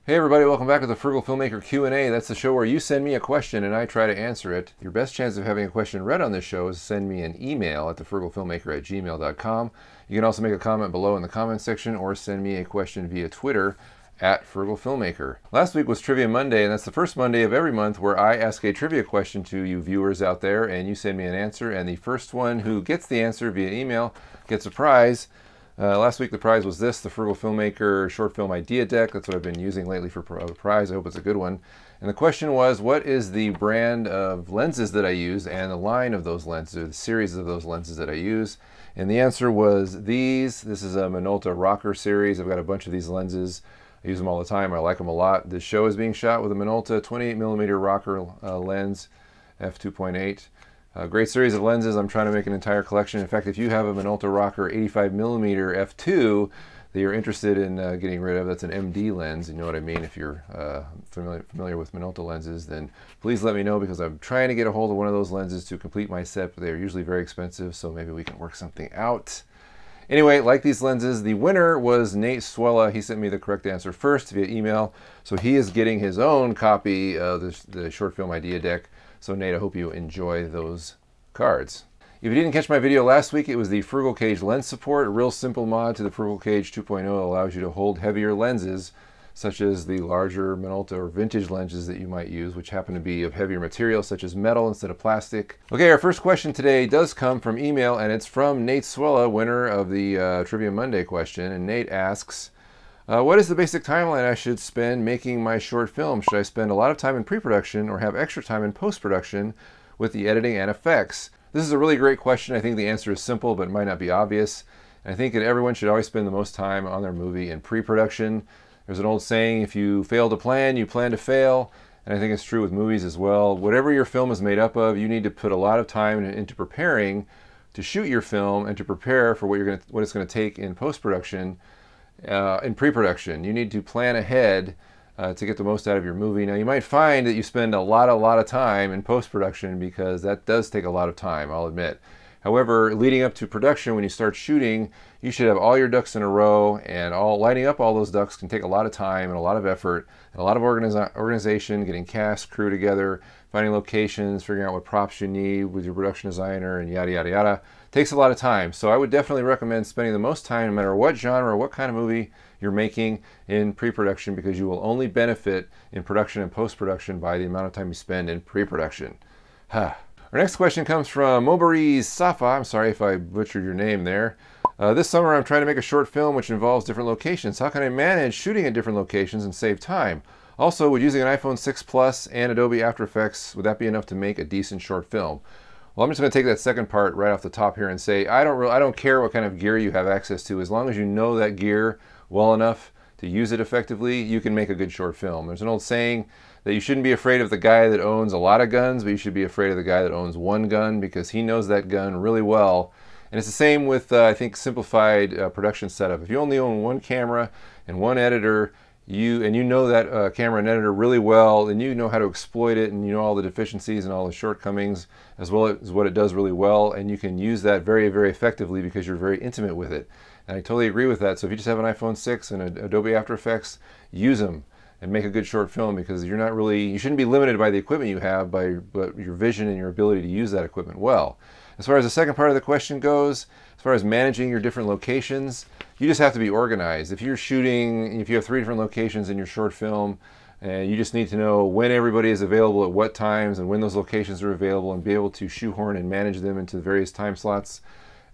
Hey everybody, welcome back to the Frugal Filmmaker Q&A. That's the show where you send me a question and I try to answer it. Your best chance of having a question read on this show is to send me an email at thefrugalfilmmaker@gmail.com. You can also make a comment below in the comment section or send me a question via Twitter at Frugal Filmmaker. Last week was Trivia Monday, and that's the first Monday of every month where I ask a trivia question to you viewers out there and you send me an answer, and the first one who gets the answer via email gets a prize. Last week the prize was this, the Frugal Filmmaker short film idea deck. That's what I've been using lately for a prize. I hope it's a good one. And the question was, what is the brand of lenses that I use and the line of those lenses, or the series of those lenses that I use? And the answer was these. This is a Minolta Rokkor series. I've got a bunch of these lenses. I use them all the time. I like them a lot. This show is being shot with a Minolta 28mm Rokkor lens, f2.8. Great series of lenses. I'm trying to make an entire collection. In fact, if you have a Minolta Rokkor 85mm f2 that you're interested in getting rid of, that's an MD lens, you know what I mean. If you're familiar with Minolta lenses, then please let me know, because I'm trying to get a hold of one of those lenses to complete my set, but they're usually very expensive, so maybe we can work something out. Anyway, like these lenses, the winner was Nate Wella. He sent me the correct answer first via email, so he is getting his own copy of the short film idea deck. So Nate, I hope you enjoy those cards. If you didn't catch my video last week, it was the Frugal Cage lens support, a real simple mod to the Frugal Cage 2.0 that allows you to hold heavier lenses, such as the larger Minolta or vintage lenses that you might use, which happen to be of heavier material, such as metal instead of plastic. Okay, our first question today does come from email, and it's from Nate Wella, winner of the Trivia Monday question. And Nate asks, what is the basic timeline I should spend making my short film? Should I spend a lot of time in pre-production or have extra time in post-production with the editing and effects? This is a really great question. I think the answer is simple, but it might not be obvious. And I think that everyone should always spend the most time on their movie in pre-production. There's an old saying, if you fail to plan, you plan to fail. And I think it's true with movies as well. Whatever your film is made up of, you need to put a lot of time into preparing to shoot your film and to prepare for what it's going to take in post-production. In pre-production, you need to plan ahead to get the most out of your movie. Now, you might find that you spend a lot of time in post-production, because that does take a lot of time, I'll admit. However, leading up to production, when you start shooting, you should have all your ducks in a row, and lining up all those ducks can take a lot of time and a lot of effort and a lot of organization, getting cast, crew together, finding locations, figuring out what props you need with your production designer, and yada, yada, yada. It takes a lot of time. So I would definitely recommend spending the most time, no matter what genre or what kind of movie you're making, in pre-production, because you will only benefit in production and post-production by the amount of time you spend in pre-production. Our next question comes from Aubry Safa. I'm sorry if I butchered your name there. This summer I'm trying to make a short film which involves different locations. How can I manage shooting at different locations and save time? Also, would using an iPhone 6 Plus and Adobe After Effects, would that be enough to make a decent short film? Well, I'm just going to take that second part right off the top here and say I don't care what kind of gear you have access to. As long as you know that gear well enough to use it effectively, you can make a good short film. There's an old saying that you shouldn't be afraid of the guy that owns a lot of guns, but you should be afraid of the guy that owns one gun, because he knows that gun really well. And it's the same with, I think, simplified production setup. If you only own one camera and one editor, you know that camera and editor really well, then you know how to exploit it, and you know all the deficiencies and all the shortcomings, as well as what it does really well, and you can use that very, very effectively because you're very intimate with it. And I totally agree with that. So if you just have an iPhone 6 and Adobe After Effects, use them and make a good short film, because you shouldn't be limited by the equipment you have, but your vision and your ability to use that equipment well. As far as the second part of the question goes, as far as managing your different locations, you just have to be organized. If you have 3 different locations in your short film, and you just need to know when everybody is available at what times and when those locations are available, and be able to shoehorn and manage them into the various time slots.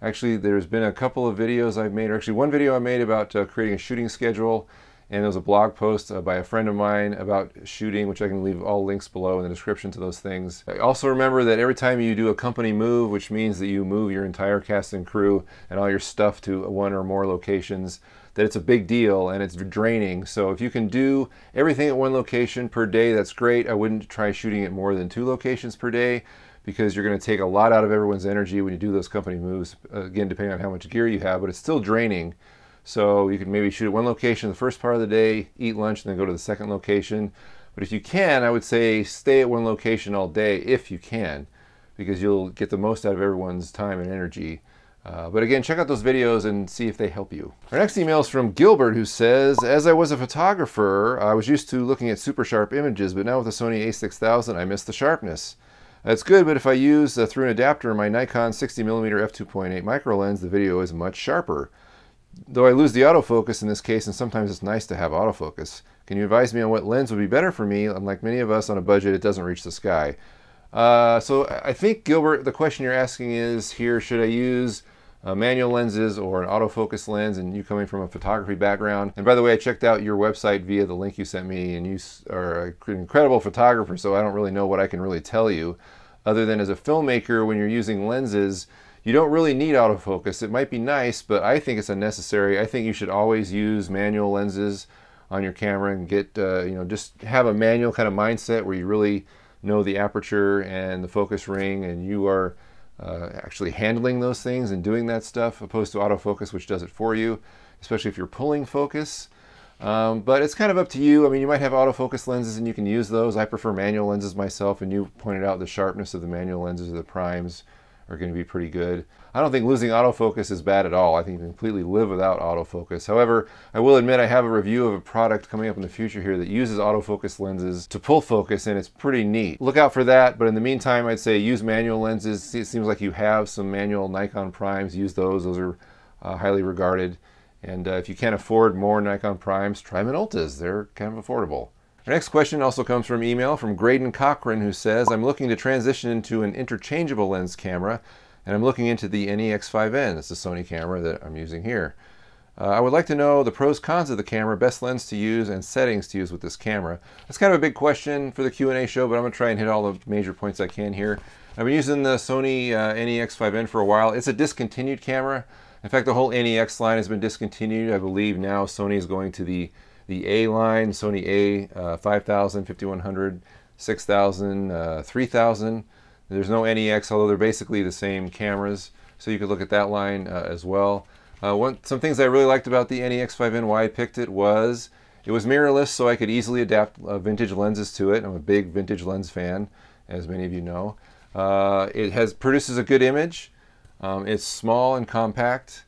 Actually, there's been a couple of videos I've made, or actually one video I made about creating a shooting schedule, and there was a blog post by a friend of mine about shooting, which I can leave all links below in the description to those things. Also remember that every time you do a company move, which means that you move your entire cast and crew and all your stuff to one or more locations, that it's a big deal and it's draining. So if you can do everything at one location per day, that's great. I wouldn't try shooting at more than 2 locations per day, because you're going to take a lot out of everyone's energy when you do those company moves, again, depending on how much gear you have, but it's still draining. So you can maybe shoot at one location the first part of the day, eat lunch, and then go to the second location. But if you can, I would say stay at one location all day if you can, because you'll get the most out of everyone's time and energy But again, check out those videos and see if they help you. Our next email is from Gilbert, who says, as I was a photographer, I was used to looking at super sharp images, but now with the Sony a6000, I miss the sharpness. It's good, but if I use through an adapter my Nikon 60mm f2.8 micro lens, the video is much sharper. Though I lose the autofocus in this case, and sometimes it's nice to have autofocus. Can you advise me on what lens would be better for me? Unlike many of us on a budget, it doesn't reach the sky. So I think, Gilbert, the question you're asking is here, should I use manual lenses or an autofocus lens, and you coming from a photography background. And by the way, I checked out your website via the link you sent me, and you are an incredible photographer, so I don't really know what I can really tell you, other than as a filmmaker, when you're using lenses, you don't really need autofocus. It might be nice, but I think it's unnecessary. I think you should always use manual lenses on your camera and get, just have a manual kind of mindset where you really know the aperture and the focus ring, and you are actually handling those things and doing that stuff, opposed to autofocus, which does it for you, especially if you're pulling focus. But it's kind of up to you. I mean, you might have autofocus lenses and you can use those. I prefer manual lenses myself, and you pointed out the sharpness of the manual lenses, or the primes, are going to be pretty good. I don't think losing autofocus is bad at all. I think you can completely live without autofocus. However, I will admit I have a review of a product coming up in the future here that uses autofocus lenses to pull focus, and it's pretty neat. Look out for that, but in the meantime, I'd say use manual lenses. It seems like you have some manual Nikon primes. Use those. Those are highly regarded. And if you can't afford more Nikon primes, try Minoltas. They're kind of affordable. Our next question also comes from email from Graydon, who says, I'm looking to transition into an interchangeable lens camera, and I'm looking into the NEX5N. That's the Sony camera that I'm using here. I would like to know the pros, cons of the camera, best lens to use, and settings to use with this camera. That's kind of a big question for the Q&A show, but I'm going to try and hit all the major points I can here. I've been using the Sony NEX5N for a while. It's a discontinued camera. In fact, the whole NEX line has been discontinued. I believe now Sony is going to the A line, Sony A, 5000, 5100, 6000, 3000. There's no NEX, although they're basically the same cameras, so you could look at that line as well. Some things I really liked about the NEX5N, why I picked it was mirrorless, so I could easily adapt vintage lenses to it. I'm a big vintage lens fan, as many of you know. It produces a good image. It's small and compact.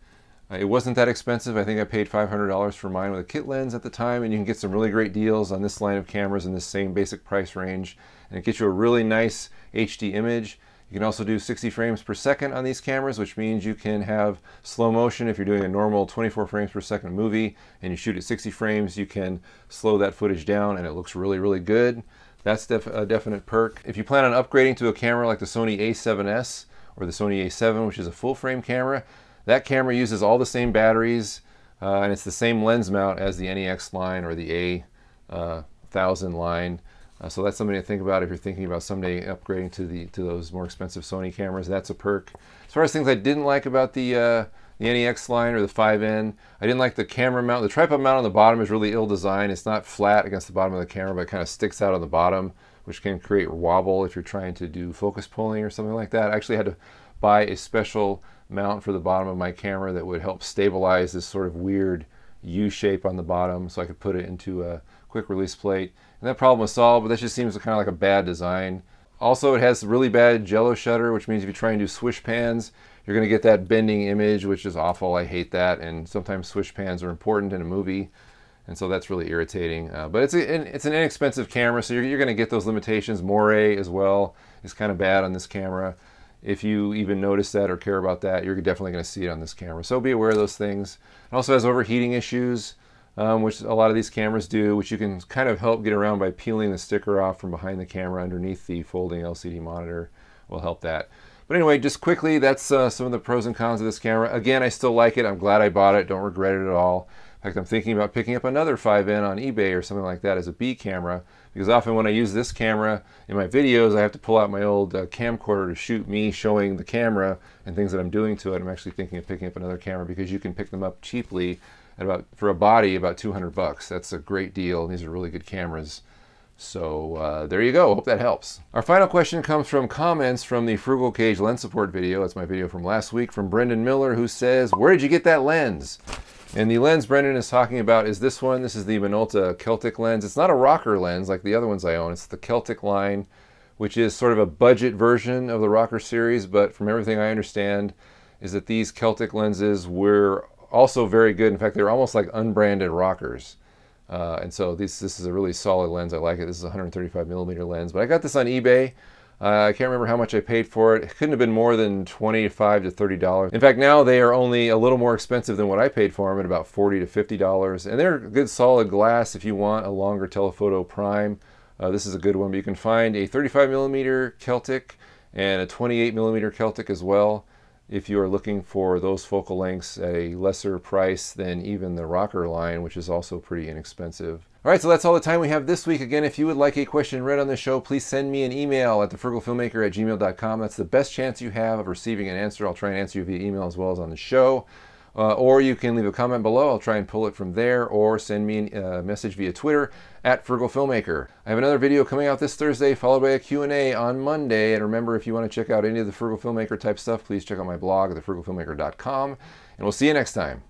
It wasn't that expensive. I think I paid $500 for mine with a kit lens at the time, and you can get some really great deals on this line of cameras in this same basic price range, and it gets you a really nice HD image. You can also do 60 frames per second on these cameras, which means you can have slow motion. If you're doing a normal 24 frames per second movie and you shoot at 60 frames, you can slow that footage down and it looks really, really good. That's a definite perk. If you plan on upgrading to a camera like the Sony a7S or the Sony a7, which is a full frame camera, that camera uses all the same batteries and it's the same lens mount as the NEX line or the A1000 line. So that's something to think about if you're thinking about someday upgrading to those more expensive Sony cameras. That's a perk. As far as things I didn't like about the NEX line or the 5N, I didn't like the camera mount. The tripod mount on the bottom is really ill designed. It's not flat against the bottom of the camera, but it kind of sticks out on the bottom, which can create wobble if you're trying to do focus pulling or something like that. I actually had to buy a special mount for the bottom of my camera that would help stabilize this sort of weird U shape on the bottom, so I could put it into a quick release plate. And that problem was solved, but that just seems kind of like a bad design. Also, it has really bad jello shutter, which means if you try and do swish pans, you're going to get that bending image, which is awful. I hate that, and sometimes swish pans are important in a movie, and so that's really irritating. But it's an inexpensive camera, so you're going to get those limitations. Moire as well is kind of bad on this camera. If you even notice that or care about that, you're definitely going to see it on this camera. So be aware of those things. It also has overheating issues, which a lot of these cameras do, which you can kind of help get around by peeling the sticker off from behind the camera underneath the folding LCD monitor. Will help that. But anyway, just quickly, that's some of the pros and cons of this camera. Again, I still like it. I'm glad I bought it. Don't regret it at all. In fact, I'm thinking about picking up another 5N on eBay or something like that as a B camera, because often when I use this camera in my videos, I have to pull out my old camcorder to shoot me showing the camera and things that I'm doing to it. I'm actually thinking of picking up another camera because you can pick them up cheaply at for a body about $200. That's a great deal. These are really good cameras. So there you go. Hope that helps. Our final question comes from comments from the Frugal Cage lens support video. That's my video from last week, from Brendan Miller, who says, where did you get that lens? And the lens Brendan is talking about is this one. This is the Minolta Celtic lens. It's not a Rokkor lens like the other ones I own. It's the Celtic line, which is sort of a budget version of the Rokkor series, but from everything I understand, is that these Celtic lenses were also very good. In fact, they're almost like unbranded Rokkors. And so this is a really solid lens. I like it. This is a 135mm lens, but I got this on eBay. I can't remember how much I paid for it. It couldn't have been more than $25 to $30. In fact, now they are only a little more expensive than what I paid for them, at about $40 to $50. And they're good solid glass if you want a longer telephoto prime. This is a good one, but you can find a 35mm Celtic and a 28mm Celtic as well, if you are looking for those focal lengths at a lesser price than even the Rokkor line, which is also pretty inexpensive. All right, so that's all the time we have this week. Again, if you would like a question read on the show, please send me an email at thefrugalfilmmaker@gmail.com. That's the best chance you have of receiving an answer. I'll try and answer you via email as well as on the show. Or you can leave a comment below. I'll try and pull it from there, or send me a message via Twitter at @FrugalFilmmaker. I have another video coming out this Thursday, followed by a Q&A on Monday. And remember, if you want to check out any of the Frugal Filmmaker type stuff, please check out my blog at thefrugalfilmmaker.com. And we'll see you next time.